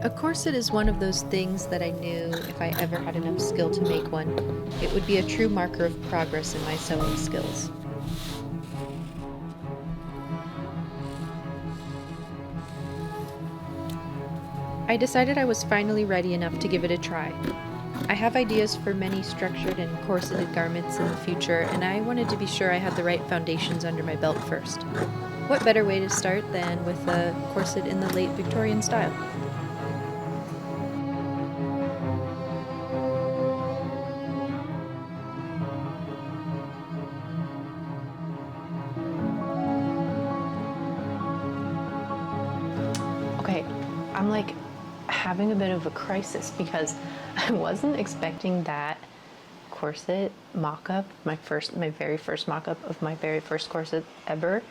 A corset is one of those things that I knew if I ever had enough skill to make one, it would be a true marker of progress in my sewing skills. I decided I was finally ready enough to give it a try. I have ideas for many structured and corseted garments in the future, and I wanted to be sure I had the right foundations under my belt first. What better way to start than with a corset in the late Victorian style? Okay, I'm like having a bit of a crisis because I wasn't expecting that corset mock-up, my very first mock-up of my very first corset ever.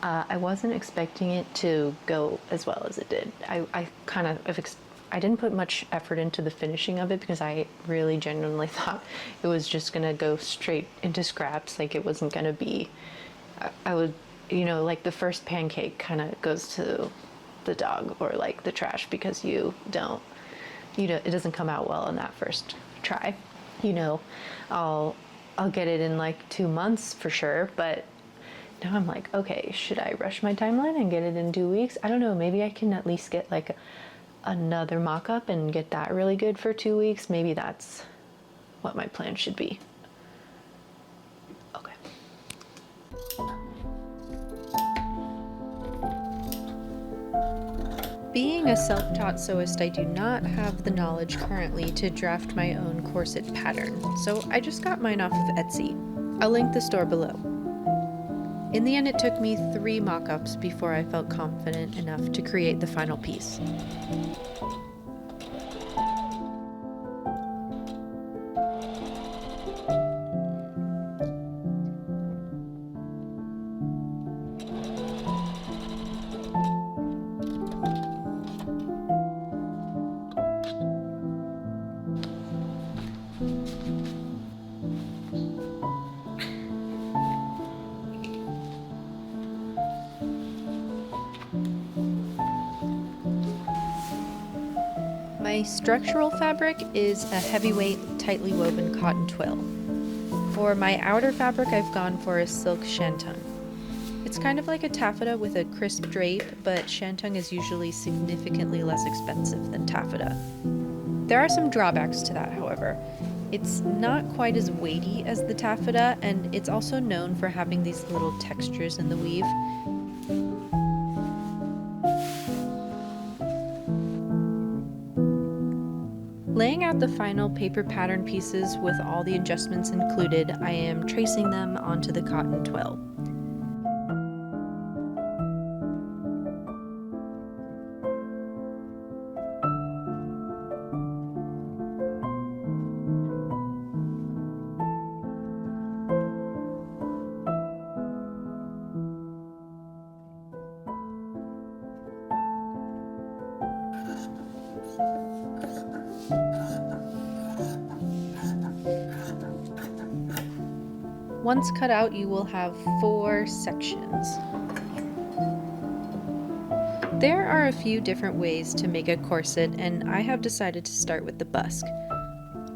I wasn't expecting it to go as well as it did. I didn't put much effort into the finishing of it because I really genuinely thought it was just gonna go straight into scraps. Like it wasn't gonna be. I would, like the first pancake kind of goes to the dog or like the trash because it doesn't come out well in that first try. You know, I'll I'll get it in like 2 months for sure, but now I'm like, okay, should I rush my timeline and get it in 2 weeks? I don't know. Maybe I can at least get like another mock up and get that really good for 2 weeks. Maybe that's what my plan should be. Okay. Being a self-taught sewist, I do not have the knowledge currently to draft my own corset pattern, so I just got mine off of Etsy. I'll link the store below. In the end, it took me 3 mock-ups before I felt confident enough to create the final piece. My structural fabric is a heavyweight, tightly woven cotton twill. For my outer fabric, I've gone for a silk shantung. It's kind of like a taffeta with a crisp drape, but shantung is usually significantly less expensive than taffeta. There are some drawbacks to that, however. It's not quite as weighty as the taffeta, and it's also known for having these little textures in the weave. Laying out the final paper pattern pieces with all the adjustments included, I am tracing them onto the cotton twill. Once cut out, you will have 4 sections. There are a few different ways to make a corset, and I have decided to start with the busk.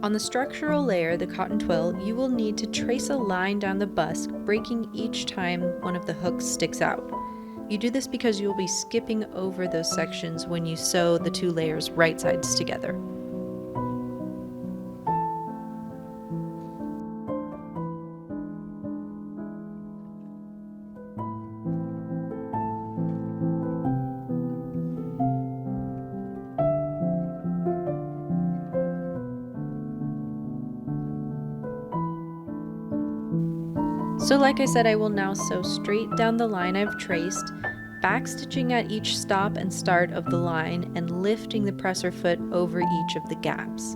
On the structural layer, the cotton twill, you will need to trace a line down the busk, breaking each time one of the hooks sticks out. You do this because you will be skipping over those sections when you sew the 2 layers right sides together. So like I said, I will now sew straight down the line I've traced, backstitching at each stop and start of the line and lifting the presser foot over each of the gaps.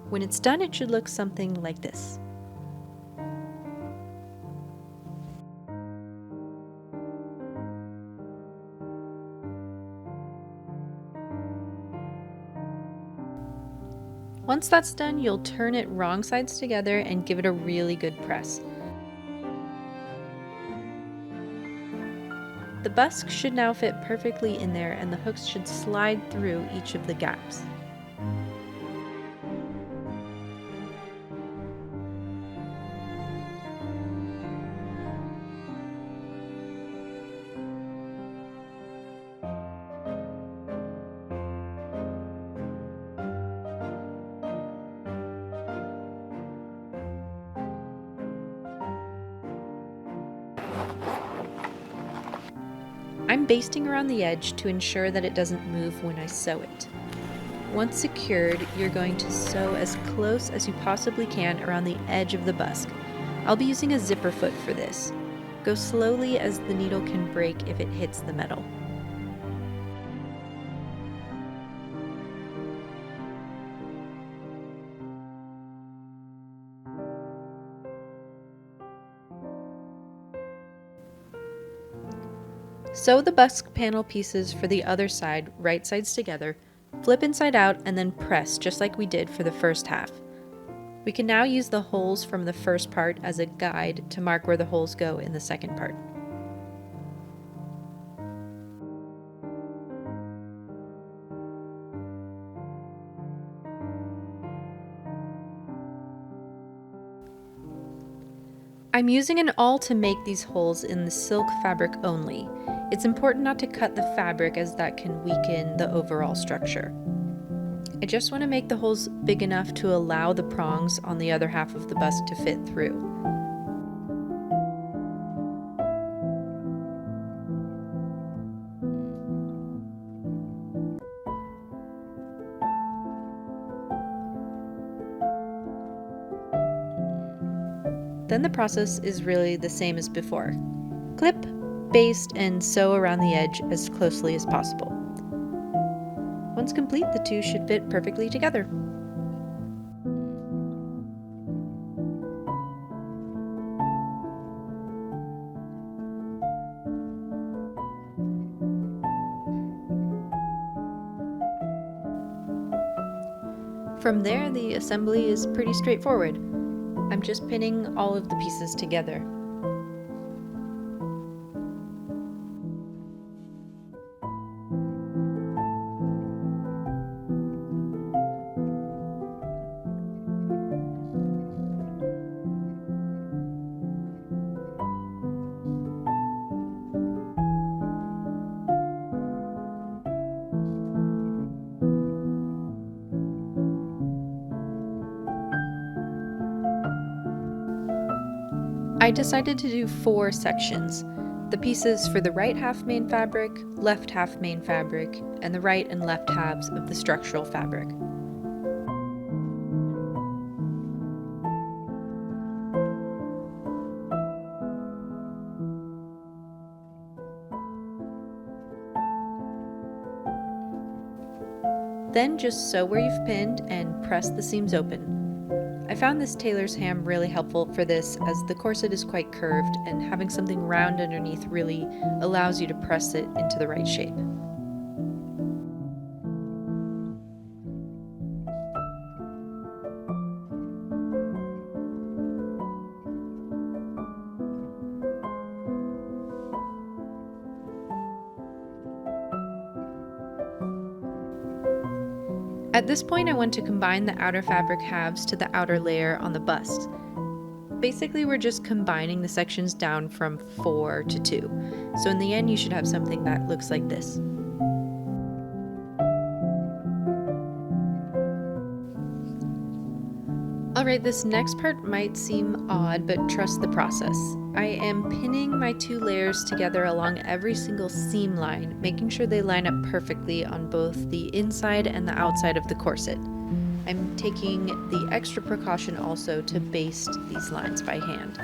When it's done, it should look something like this. Once that's done, you'll turn it wrong sides together and give it a really good press. The bust should now fit perfectly in there, and the hooks should slide through each of the gaps. I'm basting around the edge to ensure that it doesn't move when I sew it. Once secured, you're going to sew as close as you possibly can around the edge of the bust. I'll be using a zipper foot for this. Go slowly as the needle can break if it hits the metal. Sew the bust panel pieces for the other side, right sides together, flip inside out, and then press just like we did for the first half. We can now use the holes from the first part as a guide to mark where the holes go in the second part. I'm using an awl to make these holes in the silk fabric only. It's important not to cut the fabric as that can weaken the overall structure. I just want to make the holes big enough to allow the prongs on the other half of the bust to fit through. Then the process is really the same as before. Clip, baste, and sew around the edge as closely as possible. Once complete, the two should fit perfectly together. From there, the assembly is pretty straightforward. I'm just pinning all of the pieces together. I decided to do 4 sections. The pieces for the right half main fabric, left half main fabric, and the right and left halves of the structural fabric. Then just sew where you've pinned and press the seams open. I found this tailor's ham really helpful for this as the corset is quite curved and having something round underneath really allows you to press it into the right shape. At this point, I want to combine the outer fabric halves to the outer layer on the bust. Basically, we're just combining the sections down from 4 to 2. So in the end, you should have something that looks like this. Alright, this next part might seem odd, but trust the process. I am pinning my 2 layers together along every single seam line, making sure they line up perfectly on both the inside and the outside of the corset. I'm taking the extra precaution also to baste these lines by hand.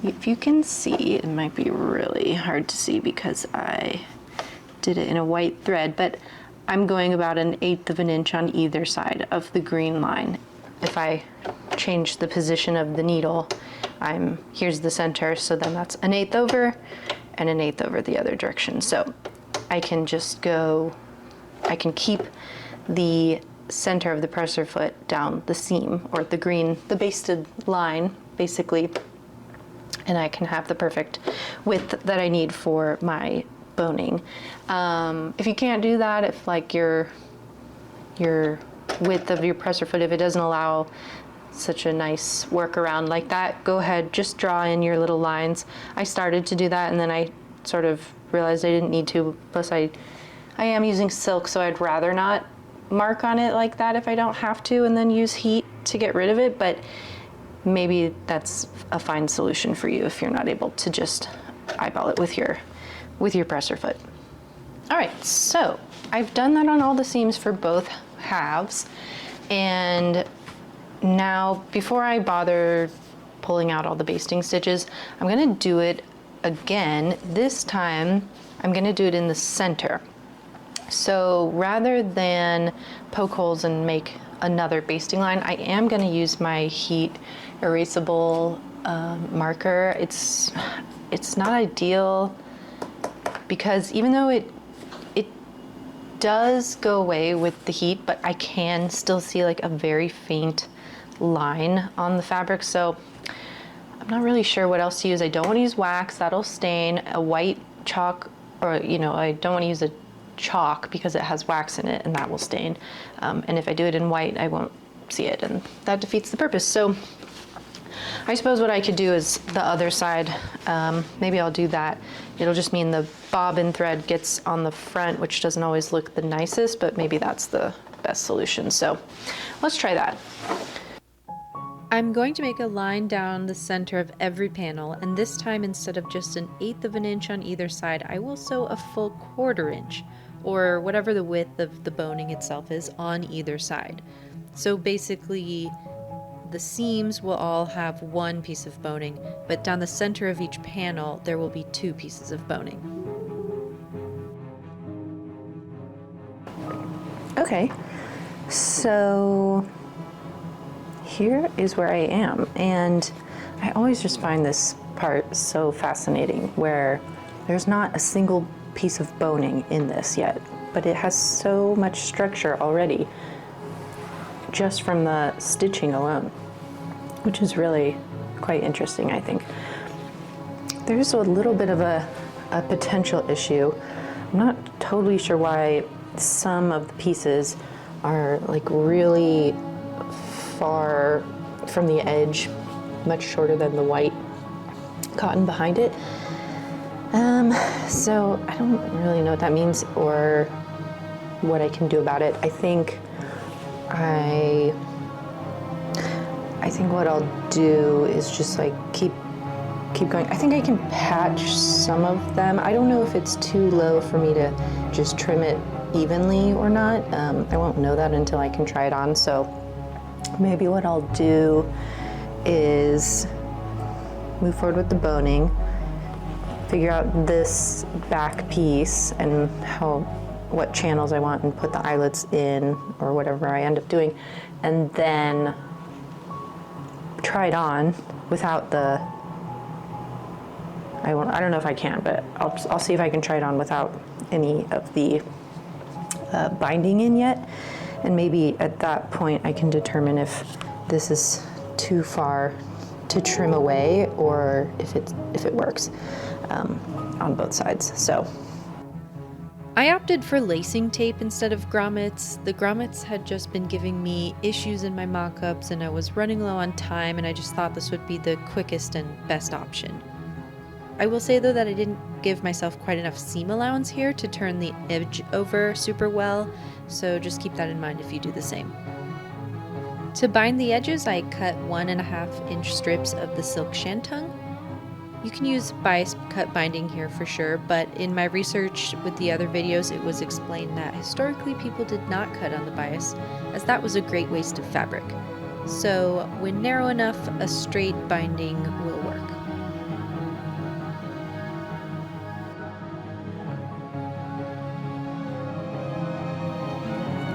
If you can see, it might be really hard to see because I did it in a white thread, but I'm going about 1/8 of an inch on either side of the green line. If I change the position of the needle, here's the center, so then that's 1/8 over and 1/8 over the other direction. So I can just I can keep the center of the presser foot down the seam, or the basted line, basically, and I can have the perfect width that I need for my boning. If you can't do that, if like your width of your presser foot, if it doesn't allow such a nice workaround like that, go ahead, just draw in your little lines. I started to do that and then I sort of realized I didn't need to. Plus I am using silk, so I'd rather not mark on it like that if I don't have to, and then use heat to get rid of it, but maybe that's a fine solution for you if you're not able to just eyeball it with your presser foot. All right, so I've done that on all the seams for both halves, and now before I bother pulling out all the basting stitches, I'm gonna do it again. This time I'm gonna do it in the center. So rather than poke holes and make another basting line, I am going to use my heat erasable marker. It's not ideal because even though it does go away with the heat, but I can still see like a very faint line on the fabric. So I'm not really sure what else to use. I don't want to use wax, that'll stain. A white chalk, or I don't want to use a chalk because it has wax in it and that will stain. And if I do it in white, I won't see it, and that defeats the purpose. So I suppose what I could do is the other side. Maybe I'll do that. It'll just mean the bobbin thread gets on the front, which doesn't always look the nicest, but maybe that's the best solution. So let's try that. I'm going to make a line down the center of every panel, and this time instead of just 1/8 of an inch on either side, I will sew a full 1/4 inch, or whatever the width of the boning itself is, on either side. So basically the seams will all have one piece of boning, but down the center of each panel there will be 2 pieces of boning. Okay, so here is where I am, and I always just find this part so fascinating, where there's not a single piece of boning in this yet, but it has so much structure already just from the stitching alone, which is really quite interesting, I think. There's a little bit of a potential issue. I'm not totally sure why some of the pieces are like really far from the edge, much shorter than the white cotton behind it. So I don't really know what that means or what I can do about it. I think what I'll do is just like keep going. I think I can patch some of them. I don't know if it's too low for me to just trim it evenly or not. I won't know that until I can try it on. So maybe what I'll do is move forward with the boning, figure out this back piece and what channels I want, and put the eyelets in or whatever I end up doing, and then try it on without the, I don't know if I can, but I'll see if I can try it on without any of the binding in yet, and maybe at that point I can determine if this is too far to trim away or if it works on both sides. So I opted for lacing tape instead of grommets. The grommets had just been giving me issues in my mock-ups and I was running low on time, and I just thought this would be the quickest and best option. I will say though that I didn't give myself quite enough seam allowance here to turn the edge over super well, so just keep that in mind if you do the same. To bind the edges, I cut 1.5 inch strips of the silk shantung. You can use bias cut binding here for sure, but in my research with the other videos it was explained that historically people did not cut on the bias, as that was a great waste of fabric. So when narrow enough, a straight binding will work.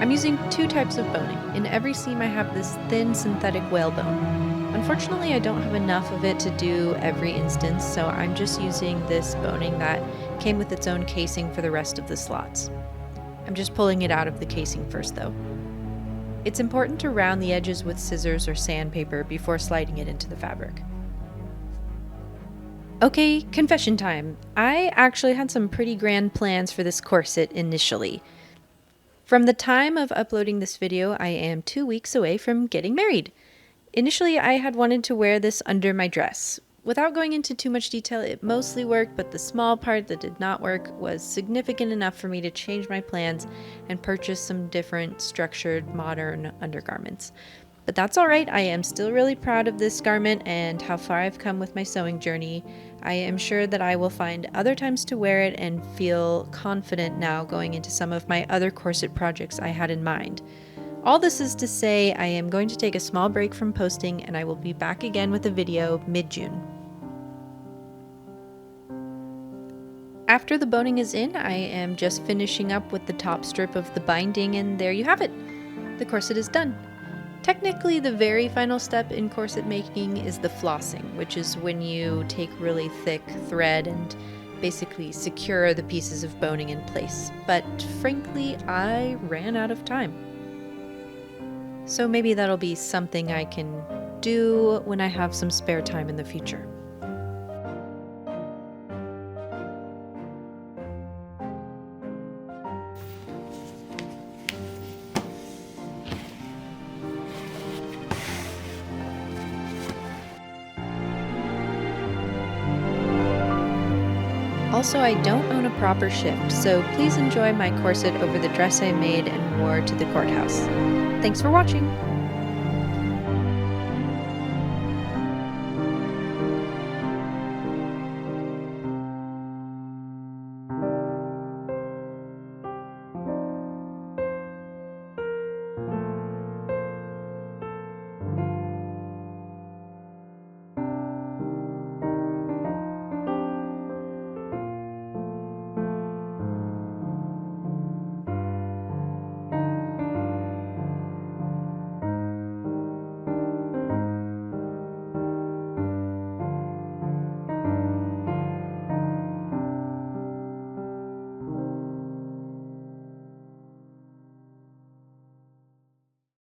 I'm using 2 types of boning. In every seam I have this thin synthetic whalebone. Unfortunately, I don't have enough of it to do every instance, so I'm just using this boning that came with its own casing for the rest of the slots. I'm just pulling it out of the casing first though. It's important to round the edges with scissors or sandpaper before sliding it into the fabric. Okay, confession time. I actually had some pretty grand plans for this corset initially. From the time of uploading this video, I am 2 weeks away from getting married. Initially, I had wanted to wear this under my dress. Without going into too much detail, it mostly worked, but the small part that did not work was significant enough for me to change my plans and purchase some different structured modern undergarments. But that's alright, I am still really proud of this garment and how far I've come with my sewing journey. I am sure that I will find other times to wear it and feel confident now going into some of my other corset projects I had in mind. All this is to say, I am going to take a small break from posting and I will be back again with a video mid-June. After the boning is in, I am just finishing up with the top strip of the binding, and there you have it. The corset is done. Technically, the very final step in corset making is the flossing, which is when you take really thick thread and basically secure the pieces of boning in place. But frankly, I ran out of time. So maybe that'll be something I can do when I have some spare time in the future. Also, I don't own a proper shift, so please enjoy my corset over the dress I made and wore to the courthouse. Thanks for watching!